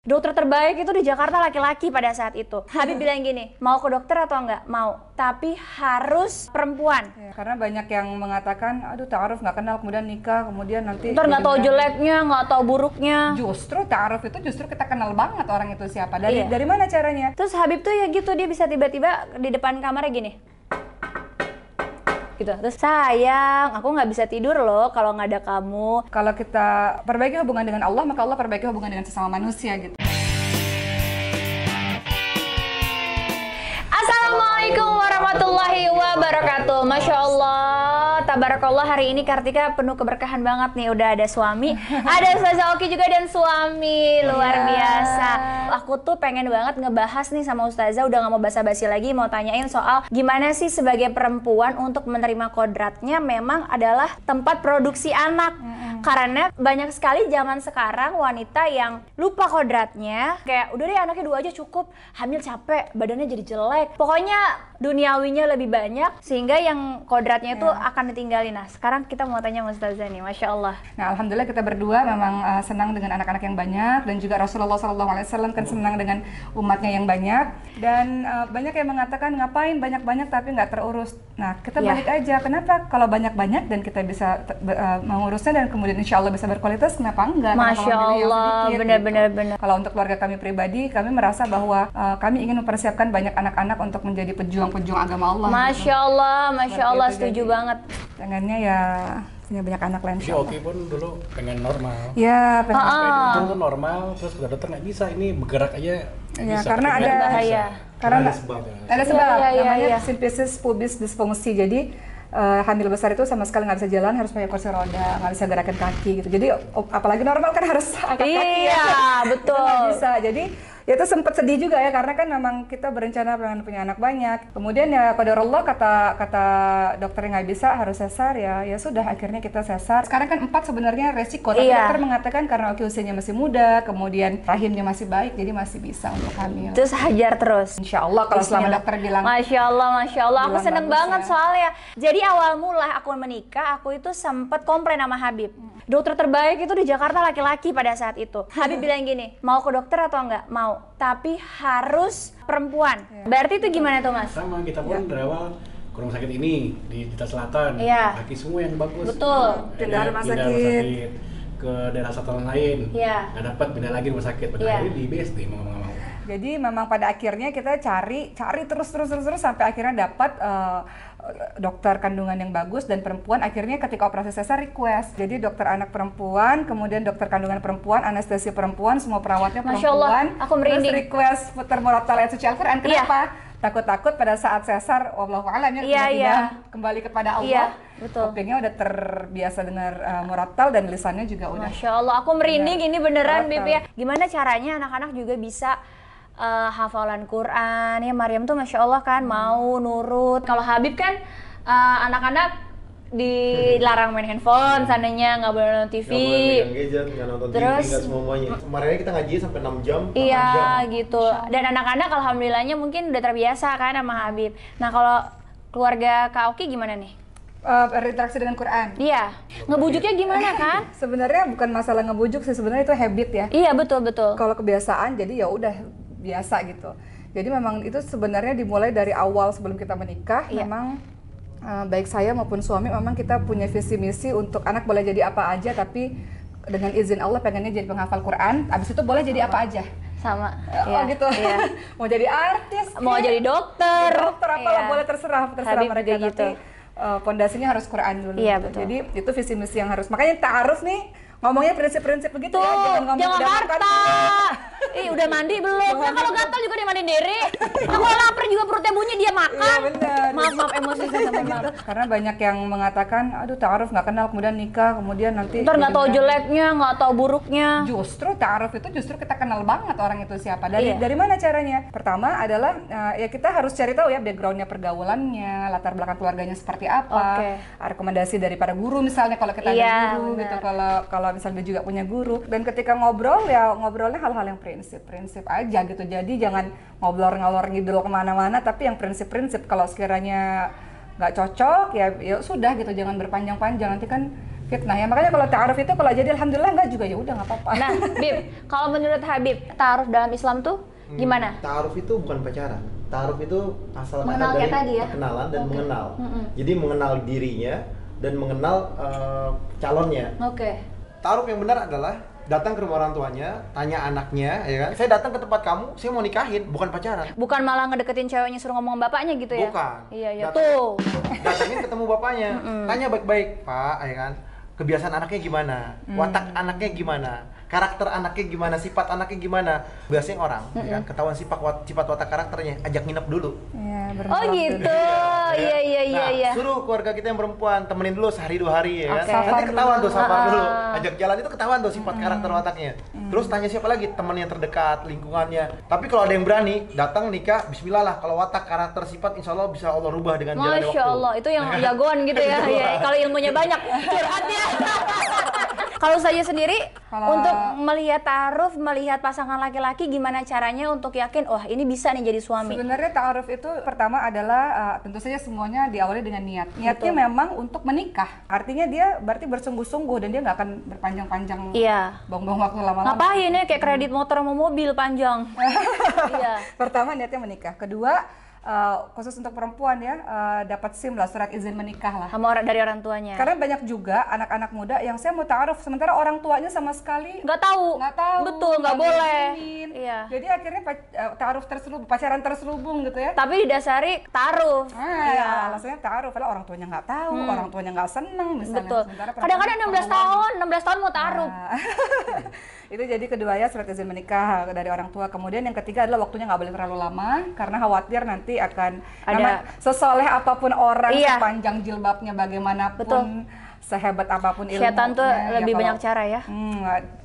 Dokter terbaik itu di Jakarta laki-laki pada saat itu. Habib bilang gini, mau ke dokter atau enggak? Mau, tapi harus perempuan. Ya, karena banyak yang mengatakan, aduh ta'aruf nggak kenal, kemudian nikah, kemudian nanti Ntar nggak tahu jeleknya, nggak tahu buruknya. Justru ta'aruf itu justru kita kenal banget orang itu siapa. Dari mana caranya? Terus Habib tuh ya gitu, dia bisa tiba-tiba di depan kamarnya gini. Gitu. Terus sayang, aku nggak bisa tidur loh kalau nggak ada kamu. Kalau kita perbaiki hubungan dengan Allah, maka Allah perbaiki hubungan dengan sesama manusia gitu. Assalamualaikum warahmatullahi wabarakatuh. Masya Allah, tabarakallah, hari ini Kartika penuh keberkahan banget nih. Udah ada suami, ada Ustazah Oki juga dan suami, luar biasa. Aku tuh pengen banget ngebahas nih sama Ustazah, udah gak mau basa-basi lagi, mau tanyain soal gimana sih sebagai perempuan untuk menerima kodratnya memang adalah tempat produksi anak. Karena banyak sekali zaman sekarang wanita yang lupa kodratnya, kayak udah deh anaknya 2 aja cukup, hamil capek, badannya jadi jelek. Pokoknya duniawinya lebih banyak sehingga yang kodratnya itu akan ditinggalin. Nah, sekarang kita mau tanya Ustazah nih, Masya Allah. Nah, alhamdulillah kita berdua memang senang dengan anak-anak yang banyak, dan juga Rasulullah SAW kan senang dengan umatnya yang banyak. Dan banyak yang mengatakan ngapain banyak-banyak tapi nggak terurus. Nah, kita balik aja, kenapa kalau banyak-banyak dan kita bisa mengurusnya dan kemudian insya Allah bisa berkualitas, kenapa enggak? Masya Allah, benar-benar. Gitu. Kalau untuk keluarga kami pribadi, kami merasa bahwa kami ingin mempersiapkan banyak anak-anak untuk menjadi pejuang-pejuang agama Allah. Masya Allah, Masya Allah, setuju banget. Pengennya ya punya banyak anak lain. Si Oki pun dulu pengen normal. Ya, pengen itu tuh normal, terus kata dokter nggak bisa, ini bergerak aja nggak ya, bisa. karena ada bahaya. Karena ada sebab. Ada sebab, namanya iya. symphysis pubis disfungsi. Jadi hamil besar itu sama sekali nggak bisa jalan, harus pakai kursi roda, nggak bisa gerakan kaki gitu. Jadi apalagi normal kan harus angkat kaki ya. Iya, betul. Itu nggak bisa. Jadi ya itu sempat sedih juga ya, karena kan memang kita berencana pengen punya anak banyak. Kemudian ya qadarullah, kata dokter yang nggak bisa harus sesar, ya sudah akhirnya kita sesar. Sekarang kan 4 sebenarnya resiko, tapi dokter mengatakan karena Oki usianya masih muda, kemudian rahimnya masih baik, jadi masih bisa untuk hamil. Terus hajar terus. Insya Allah kalau selama dokter bilang. Masya Allah, Masya Allah. Aku seneng banget ya. soalnya. Jadi awal mula aku menikah, aku itu sempat komplain sama Habib. Dokter terbaik itu di Jakarta laki-laki pada saat itu. Habib bilang gini, mau ke dokter atau enggak? Mau, tapi harus perempuan. Berarti itu gimana tuh, Mas? Sama, kita pun dari awal ke rumah sakit ini di Citta Selatan. Iya. Kaki semua yang bagus. Betul. Pindah rumah pindah sakit ke daerah satuan lain. Iya. Nggak dapat, pindah lagi rumah sakit. Pada akhirnya di BSD mau nggak mau. Jadi memang pada akhirnya kita cari terus sampai akhirnya dapat dokter kandungan yang bagus dan perempuan. Akhirnya ketika operasi sesar request. Jadi dokter anak perempuan, kemudian dokter kandungan perempuan, anestesi perempuan, semua perawatnya perempuan. Masya Allah, aku merinding. Terus request putar murattal ayat suci Al-Quran. Kenapa? Takut-takut pada saat sesar, wallahu a'lam ya, tiba-tiba kembali kepada Allah. Betul. Kupingnya udah terbiasa dengar murattal dan lisannya juga udah. Masya Allah, aku merinding ini beneran, Bib ya. Gimana caranya anak-anak juga bisa hafalan Quran ya? Maryam tuh Masya Allah kan mau nurut. Kalau Habib kan anak-anak dilarang main handphone, seandainya nggak boleh nonton TV, nggak boleh pegang gadget, nggak nonton terus, TV, nggak semuanya. Kemarin kita ngaji sampai 6 jam. Iya jam. gitu. Dan anak-anak alhamdulillahnya mungkin udah terbiasa kan sama Habib. Nah kalau keluarga Kak Oki gimana nih? Berinteraksi dengan Quran. Iya, ngebujuknya gimana kan? Sebenarnya bukan masalah ngebujuk sih, sebenarnya itu habit ya. Iya, betul. Kalau kebiasaan jadi ya udah biasa gitu. Jadi memang itu sebenarnya dimulai dari awal sebelum kita menikah. Memang baik saya maupun suami memang kita punya visi misi untuk anak boleh jadi apa aja, tapi dengan izin Allah pengennya jadi penghafal Quran. Abis itu boleh jadi apa aja. Sama. Gitu. Mau jadi artis, mau jadi dokter, apalah boleh terserah Habib mereka gitu. Tapi pondasinya harus Quran dulu. Iya, gitu. betul. Jadi itu visi misi yang harus. Makanya ta'aruf nih ngomongnya prinsip-prinsip begitu tuh, ya, jangan ngomong udah harta. Udah mandi belum? Nah, kalau gatal juga dia mandiin diri. Aku lapar juga perutnya bunyi dia makan. Iya benar. Maaf emosi saya sama Karena banyak yang mengatakan, aduh ta'aruf nggak kenal, kemudian nikah, kemudian nanti ntar nggak tahu jeleknya, nggak tahu buruknya. Justru ta'aruf itu justru kita kenal banget orang itu siapa. Dari mana caranya? Pertama adalah ya kita harus cari tahu ya backgroundnya, pergaulannya, latar belakang keluarganya seperti apa. Rekomendasi dari para guru misalnya kalau kita ada guru gitu. Kalau misalnya juga punya guru, dan ketika ngobrol ya ngobrolnya hal-hal yang prinsip aja gitu. Jadi jangan ngobrol ngalor ngidul kemana-mana, tapi yang prinsip-prinsip. Kalau sekiranya nggak cocok ya sudah gitu, jangan berpanjang-panjang, nanti kan fitnah ya. Makanya kalau ta'aruf itu kalau jadi alhamdulillah enggak juga ya udah nggak apa-apa. Nah, Bib, kalau menurut Habib, ta'aruf dalam Islam tuh gimana? Ta'aruf itu bukan pacaran. Ta'aruf itu asal kata Mengenal dari kayak tadi ya? perkenalan dan mengenal. Jadi mengenal dirinya dan mengenal calonnya. Oke. Ta'aruf yang benar adalah datang ke rumah orang tuanya, tanya anaknya, ya kan? Saya datang ke tempat kamu, saya mau nikahin, bukan pacaran. Bukan malah ngedeketin ceweknya suruh ngomong bapaknya gitu ya? Bukan. Iya, iya. Datang- Tuh. Datangin ketemu bapaknya, tanya baik-baik, Pak, ya kan? Kebiasaan anaknya gimana? Watak anaknya gimana? Karakter anaknya gimana? Sifat anaknya gimana? Biasanya orang, ya kan? Ketahuan sifat watak karakternya, ajak nginep dulu. Iya, Oh gitu. Iya, iya, iya, Nah, iya. suruh keluarga kita yang perempuan temenin dulu sehari 2 hari ya kan. Oke. Nanti ketahuan tuh safar dulu. Ah. Ajak jalan itu ketahuan tuh sifat karakter wataknya. Terus tanya siapa lagi teman yang terdekat, lingkungannya. Tapi kalau ada yang berani datang nikah, bismillah lah. Kalau watak karakter sifat insya Allah bisa Allah rubah dengan jalannya waktu. Masya Allah, itu yang jagoan gitu ya. Jagoan. Ya, kalau ilmunya banyak, curhatnya. Kalau saya sendiri untuk melihat ta'aruf, melihat pasangan laki-laki gimana caranya untuk yakin, wah ini bisa nih jadi suami. Sebenarnya ta'aruf itu pertama adalah tentu saja semuanya diawali dengan niat. Niatnya memang untuk menikah. Artinya dia berarti bersungguh-sungguh dan dia nggak akan berpanjang-panjang. Iya. Buang-buang waktu lama-lama. Ngapain ya kayak kredit motor sama mobil panjang. Iya. Pertama niatnya menikah. Kedua khusus untuk perempuan ya dapat SIM lah, surat izin menikah lah. Sama orang dari orang tuanya. Karena banyak juga anak-anak muda yang saya mau ta'aruf sementara orang tuanya sama sekali Nggak tahu. nggak Betul, nggak boleh. ngizinin. Iya. Jadi akhirnya ta'aruf terselubung, pacaran terselubung gitu ya. Tapi didasari ta'aruf. Ya, alasannya ta'aruf adalah orang tuanya nggak tahu, orang tuanya nggak seneng misalnya. Betul. Sementara Kadang-kadang perempuan 16 tahun mau ta'aruf. Nah, itu jadi kedua ya surat izin menikah dari orang tua. Kemudian yang ketiga adalah waktunya nggak boleh terlalu lama karena khawatir nanti akan Ada- sesoleh apapun orang, Iya. sepanjang jilbabnya bagaimanapun, Betul. sehebat apapun ilmunya. Setan tuh lebih banyak cara ya.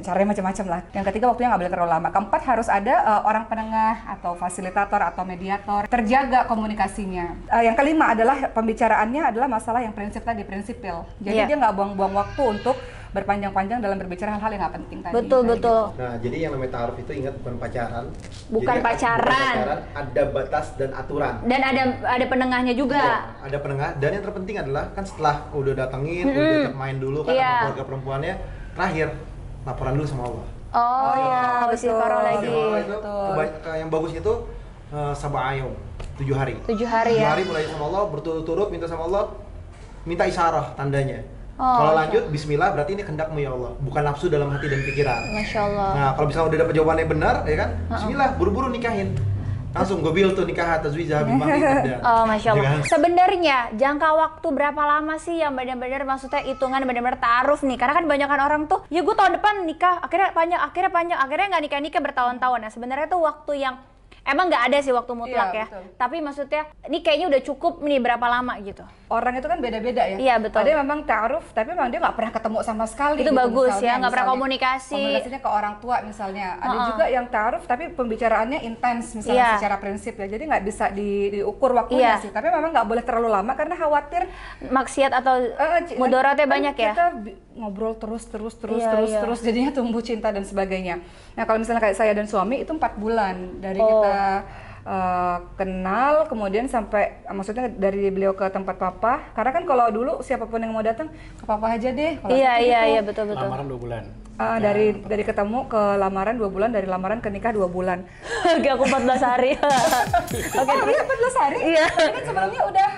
Caranya macam-macam lah. Yang ketiga waktunya nggak boleh terlalu lama. Keempat harus ada orang penengah atau fasilitator atau mediator, terjaga komunikasinya. Yang kelima adalah pembicaraannya adalah masalah yang prinsip tadi, prinsipil. Jadi Iya. dia nggak buang-buang waktu untuk berpanjang-panjang dalam berbicara hal-hal yang nggak penting tadi. Betul, Kayak betul. Nah, jadi yang namanya ta'aruf itu ingat bukan pacaran. Bukan Jadi, pacaran. ada batas dan aturan. Dan ada penengahnya juga. Iya, ada penengah dan yang terpenting adalah kan setelah udah datengin, udah ajak main dulu kan Iya. sama keluarga perempuannya, terakhir laporan dulu sama Allah. Oh, iya, betul. istiqoroh lagi. Sama Allah itu betul. yang bagus itu sab'ayum, 7 hari. 7 hari 7 ya. hari mulai sama Allah berturut-turut minta sama Allah, minta isyarah tandanya. Oh, Kalau lanjut bismillah berarti ini kehendakmu ya Allah, bukan nafsu dalam hati dan pikiran. Masya Allah. Nah, kalau misalnya udah dapat jawabannya benar, ya kan? Bismillah, buru-buru nikahin. Langsung gobil tuh nikah tazwijah bimah dan. Oh, Masya Allah. Ya kan? Sebenarnya jangka waktu berapa lama sih yang benar-benar maksudnya hitungan benar-benar ta'aruf nih? Karena kan kebanyakan orang tuh, ya gue tahun depan nikah, akhirnya panjang, akhirnya nggak nikah-nikah bertahun-tahun. Nah, sebenarnya tuh waktu yang emang nggak ada sih waktu mutlak Iya, ya. betul. Tapi maksudnya, ini kayaknya udah cukup nih berapa lama gitu. Orang itu kan beda-beda ya. Iya, betul. Ada yang memang ta'aruf, tapi memang dia nggak pernah ketemu sama sekali. Itu bagus misalnya. ya, nggak pernah Misalnya komunikasi. Komunikasinya ke orang tua misalnya. Ada juga yang ta'aruf, tapi pembicaraannya intens misalnya Iya. secara prinsip ya. Jadi nggak bisa diukur waktunya Iya. sih. Tapi memang nggak boleh terlalu lama karena khawatir Maksiat atau mudaratnya kan banyak ya. Kita ngobrol terus, Iya. jadinya tumbuh cinta dan sebagainya. Nah kalau misalnya kayak saya dan suami itu 4 bulan dari kita kenal, kemudian sampai maksudnya dari beliau ke tempat papa. Karena kan kalau dulu siapapun yang mau datang ke papa aja deh. Kalau Iya, aku iya, gitu. iya, betul. Lamaran 2 bulan. Dari ketemu ke lamaran 2 bulan, dari lamaran ke nikah 2 bulan. Oke, aku 14 hari. Oke, terus 14 hari? Iya. Tapi kan sebelumnya udah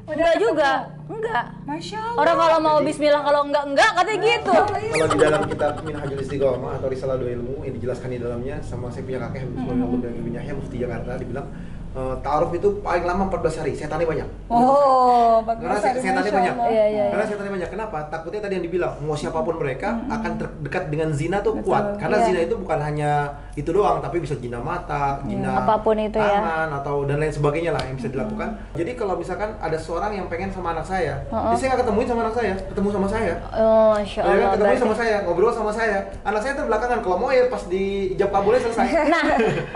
Enggak ketemu. juga. Enggak. Masya Allah. Orang kalau mau bismillah, kalau enggak katanya gitu. Kalau di dalam kitab Minhajul Istiqomah atau Risalah Dua Ilmu yang dijelaskan di dalamnya sama saya punya kakek Habib dan Ibnu Yahya Mufti Jakarta dibilang ta'aruf itu paling lama 14 hari, setannya banyak. Oh, Karena 14 hari. setannya Masya banyak. Allah. Iya, iya. Karena setannya banyak. Kenapa? Takutnya tadi yang dibilang, mau siapapun mereka akan terdekat dengan zina tuh kuat. Karena Iya. zina itu bukan hanya itu doang, tapi bisa zina mata, zina Apapun itu ya. tangan atau dan lain sebagainya lah yang bisa dilakukan. Jadi kalau misalkan ada seorang yang pengen sama anak saya, ya saya nggak ketemuin sama anak saya, ketemu sama saya. Oh, Masya Ya kan, Allah. ketemu berarti- sama saya, ngobrol sama saya. Anak saya tuh belakangan kalau mau ya pas di ijab kabulnya selesai. Nah,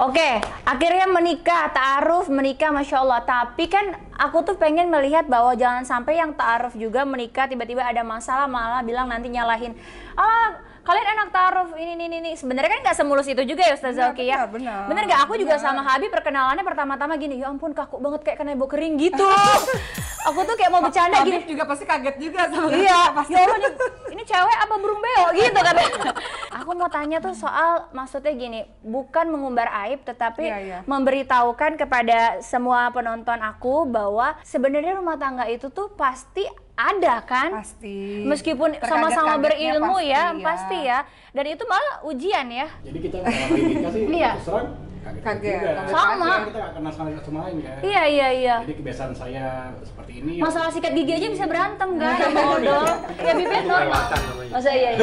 oke, akhirnya menikah, ta'aruf, menikah, Masya Allah. Tapi kan aku tuh pengen melihat bahwa jangan sampai yang ta'aruf juga menikah tiba-tiba ada masalah malah bilang nanti nyalahin. Kalian enak ta'aruf ini. Sebenarnya kan nggak semulus itu juga ya Ustaz Benar, Zaki ya. benar. Bener nggak? Aku juga sama Habib perkenalannya pertama-tama gini, ya ampun kaku banget kayak kena ibu kering gitu. Aku tuh kayak mau bercanda gini. Habib juga pasti kaget juga sama Iya, pasti. ya Allah, ini cewek apa burung beo gitu kan. Aku mau tanya tuh soal, maksudnya gini, bukan mengumbar aib tetapi memberitahukan kepada semua penonton aku bahwa sebenarnya rumah tangga itu tuh pasti ada kan? Pasti. Meskipun sama-sama berilmu pasti ya. Dan itu malah ujian ya. Jadi kita nggak sih terus terang kaget juga. Sama. Kita nggak kenal sama lain kan. Iya. Jadi kebiasaan saya seperti ini. Masalah sikat gigi aja bisa berantem guys sama odol. Ya bibit normal. Masa iya.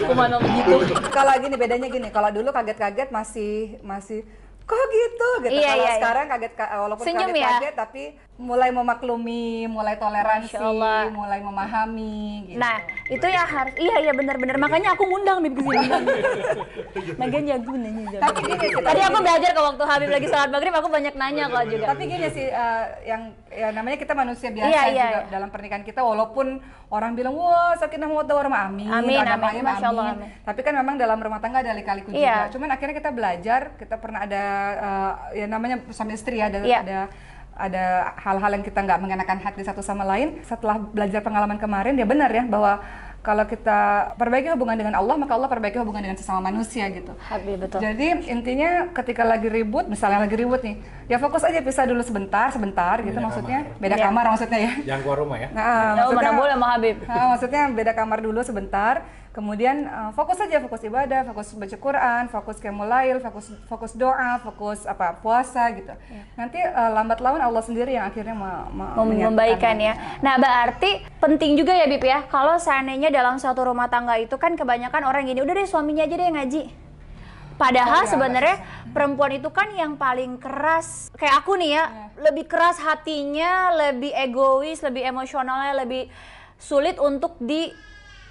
Kumano begitu. Kalau gini bedanya gini, kalau dulu kaget-kaget masih kok gitu. Kalau sekarang kaget walaupun senyum kaget-kaget tapi mulai memaklumi, mulai toleransi, mulai memahami gitu. Nah, itu yang harus benar-benar makanya aku ngundang Bib ke sini. Lagian jago nanya. Tapi gini sih, tadi aku belajar ke waktu Habib lagi salat maghrib aku banyak nanya kok juga. Tapi gini sih yang namanya kita manusia biasa juga dalam pernikahan kita walaupun orang bilang wah sakinah mawaddah warahmah amin. Amin. Tapi kan memang dalam rumah tangga ada lika-liku juga. Cuman akhirnya kita belajar, kita pernah ada namanya suami istri ada hal-hal yang kita nggak mengenakan hati satu sama lain. Setelah belajar pengalaman kemarin, ya benar ya bahwa kalau kita perbaiki hubungan dengan Allah, maka Allah perbaiki hubungan dengan sesama manusia gitu. Betul. Jadi intinya ketika lagi ribut, misalnya lagi ribut nih, ya fokus aja pisah dulu sebentar gitu maksudnya. Beda kamar maksudnya ya. Jangan keluar rumah ya. Nah, mana boleh sama Habib. Maksudnya beda kamar dulu sebentar. Kemudian fokus ibadah, fokus baca Quran, fokus qiyamul lail, fokus doa, fokus puasa gitu. Nanti lambat laun Allah sendiri yang akhirnya membaikan ya. Nah, berarti penting juga ya Bib ya, kalau seandainya dalam suatu rumah tangga itu kan kebanyakan orang gini, udah deh suaminya aja deh yang ngaji. Padahal sebenarnya perempuan itu kan yang paling keras, kayak aku nih ya, lebih keras hatinya, lebih egois, lebih emosionalnya, lebih sulit untuk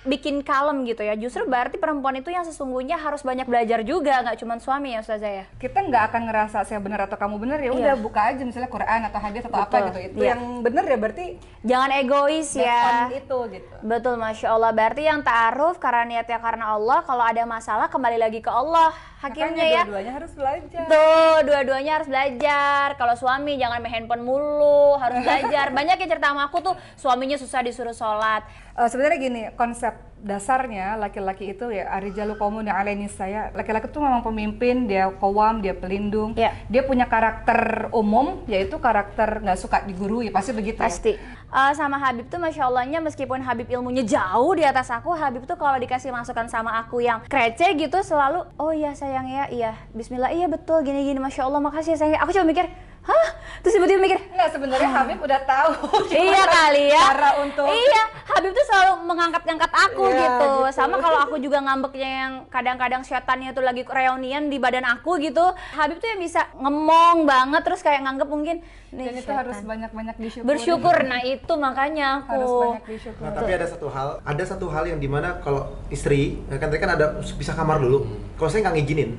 bikin kalem gitu ya. Justru berarti perempuan itu yang sesungguhnya harus banyak belajar juga, nggak cuma suami ya Ustazah ya. Kita nggak akan ngerasa saya benar atau kamu benar ya udah buka aja misalnya Quran atau hadis atau apa gitu. Itu yang benar ya berarti jangan egois ya. Itu gitu. Betul, Masya Allah. Berarti yang ta'aruf karena niatnya karena Allah, kalau ada masalah kembali lagi ke Allah hakimnya. Makanya ya. Dua-duanya harus belajar. Tuh, dua-duanya harus belajar. Kalau suami jangan main handphone mulu, harus belajar. Banyak yang cerita sama aku tuh suaminya susah disuruh sholat. Sebenarnya gini, konsep dasarnya laki-laki itu ya arijalu qawmun 'ala nisaya. Laki-laki itu memang pemimpin, dia qawam, dia pelindung. Dia punya karakter umum yaitu karakter nggak suka digurui, pasti begitu. Pasti. Sama Habib tuh Masya Allahnya meskipun Habib ilmunya jauh di atas aku, Habib tuh kalau dikasih masukan sama aku yang kreceh gitu selalu, oh iya sayang ya, iya bismillah, iya betul gini-gini, Masya Allah makasih ya sayang. Aku cuma mikir, hah? Terus tiba-tiba mikir, enggak, sebenarnya Habib udah tahu iya kali ya, cara untuk Habib tuh selalu mengangkat-ngangkat aku gitu. Sama kalau aku juga ngambeknya yang kadang-kadang setannya tuh lagi reunian di badan aku gitu, Habib tuh yang bisa ngemong banget terus kayak nganggep mungkin nih, dan itu harus banyak-banyak bersyukur. Nah itu makanya aku harus banyak bersyukur. Nah, tapi ada satu hal yang dimana kalau istri kan tadi kan ada pisah kamar dulu. Kalau saya nggak ngizinin.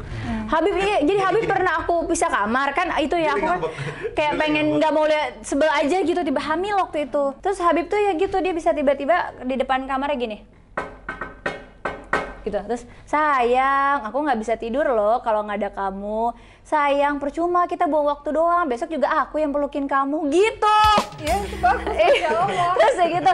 Habib jadi Habib pernah aku pisah kamar kan itu ya, aku kan kayak pengen nggak mau lihat sebel aja gitu, tiba hamil waktu itu. Terus Habib tuh ya gitu, dia bisa tiba-tiba di depan kamarnya gini gitu, terus sayang aku nggak bisa tidur loh kalau nggak ada kamu, sayang percuma kita buang waktu doang, besok juga aku yang pelukin kamu gitu. Ya itu bagus ya Allah. Terus ya gitu,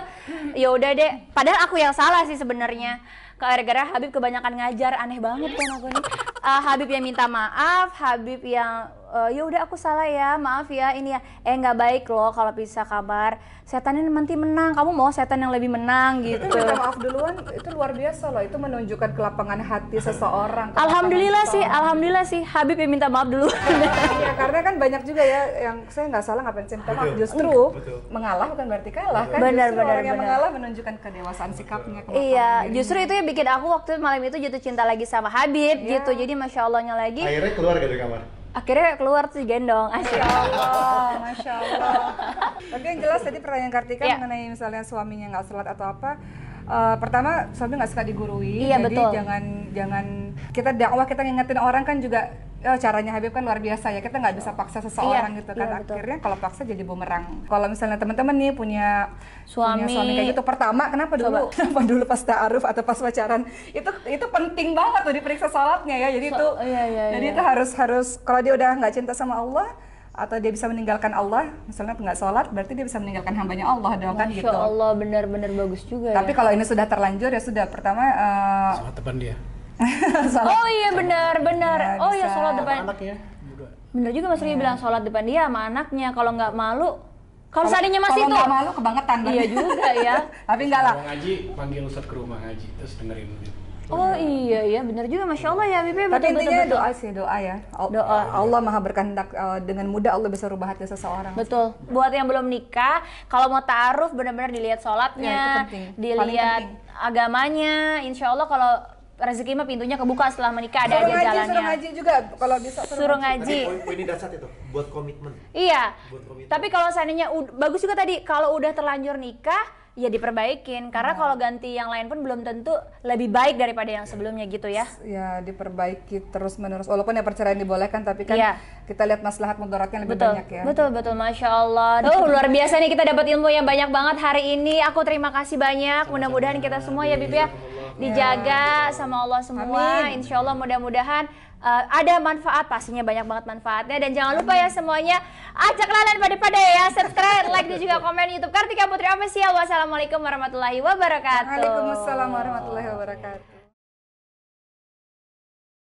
ya udah deh, padahal aku yang salah sih sebenarnya. Gara-gara Habib kebanyakan ngajar, aneh banget kan aku nih. Habib yang minta maaf, Habib yang ya udah aku salah ya, maaf ya ini ya. Nggak baik loh kalau pisah kabar. Setannya nanti menang, kamu mau setan yang lebih menang gitu. Itu minta maaf duluan, itu luar biasa loh. Itu menunjukkan kelapangan hati seseorang. Alhamdulillah sih Habib yang minta maaf dulu. Iya, karena kan banyak juga ya yang saya nggak salah ngapain saya minta maaf. Justru mengalah bukan berarti kalah kan. Benar. Orang yang mengalah menunjukkan kedewasaan sikapnya. Iya, justru itu yang bikin aku waktu malam itu jatuh cinta lagi sama Habib gitu. Jadi Masya Allahnya lagi. Akhirnya keluar dari kamar. Akhirnya keluar tuh gendong, Masya Allah. Tapi yang jelas tadi pertanyaan Kartika mengenai misalnya suaminya nggak sholat atau apa. Pertama suami nggak suka digurui, iya, jadi betul. jangan kita dakwah, kita ngingetin orang kan juga. Caranya Habib kan luar biasa ya, kita nggak bisa paksa seseorang gitu kan. Akhirnya kalau paksa jadi bumerang. Kalau misalnya teman-teman nih punya suami kayak gitu, pertama kenapa dulu pas ta'aruf atau pas pacaran itu penting banget tuh diperiksa sholatnya ya. Jadi itu itu harus kalau dia udah nggak cinta sama Allah, atau dia bisa meninggalkan Allah, misalnya nggak sholat, berarti dia bisa meninggalkan hambanya Allah dong kan gitu. Masya Allah, benar-benar bagus juga. Tapi kalau ini sudah terlanjur ya sudah, pertama Sholat depan dia. Oh iya benar-benar. Ya, Oh iya bisa. sholat depan. Anaknya juga. Bener juga Mas Rudi bilang sholat depan dia sama anaknya. Kalau nggak malu, kalau seandainya masih kalau itu. nggak malu kebangetan. Iya juga ya. Tapi enggak lah. Mau ngaji, panggil Ustadz ke rumah ngaji, terus dengerin gitu. Oh iya bener juga, Masya Allah ya Bibi. Tapi intinya betul. doa sih, doa ya. Doa. Allah maha berkehendak, dengan mudah Allah bisa rubah hati seseorang. Betul. Buat yang belum nikah, kalau mau ta'aruf benar-benar dilihat Ya, sholatnya, itu penting. Paling dilihat penting. agamanya. Insya Allah kalau rezeki mah pintunya kebuka setelah menikah, ada aja jalannya. Suruh ngaji juga kalau bisa Suruh ngaji. Poin ini dasar itu buat komitmen. Iya. Buat komitmen. Tapi kalau seandainya bagus juga tadi kalau udah terlanjur nikah ya diperbaikin karena kalau ganti yang lain pun belum tentu lebih baik daripada yang sebelumnya gitu ya. Ya diperbaiki terus menerus. Walaupun ya perceraian dibolehkan, tapi kan Iya. kita lihat maslahat mudaratnya lebih Betul, banyak ya. betul, Masya Allah. Luar biasa nih kita dapat ilmu yang banyak banget hari ini. Aku terima kasih banyak. Mudah-mudahan kita semua ya Bib ya dijaga sama Allah semua. Amin. Insya Allah mudah-mudahan ada manfaat, pastinya banyak banget manfaatnya. Dan jangan lupa ya semuanya, ajak kalian pada ya, subscribe, like dan juga komen YouTube Kartika Putri Official. Wassalamualaikum warahmatullahi wabarakatuh. Waalaikumsalam warahmatullahi wabarakatuh.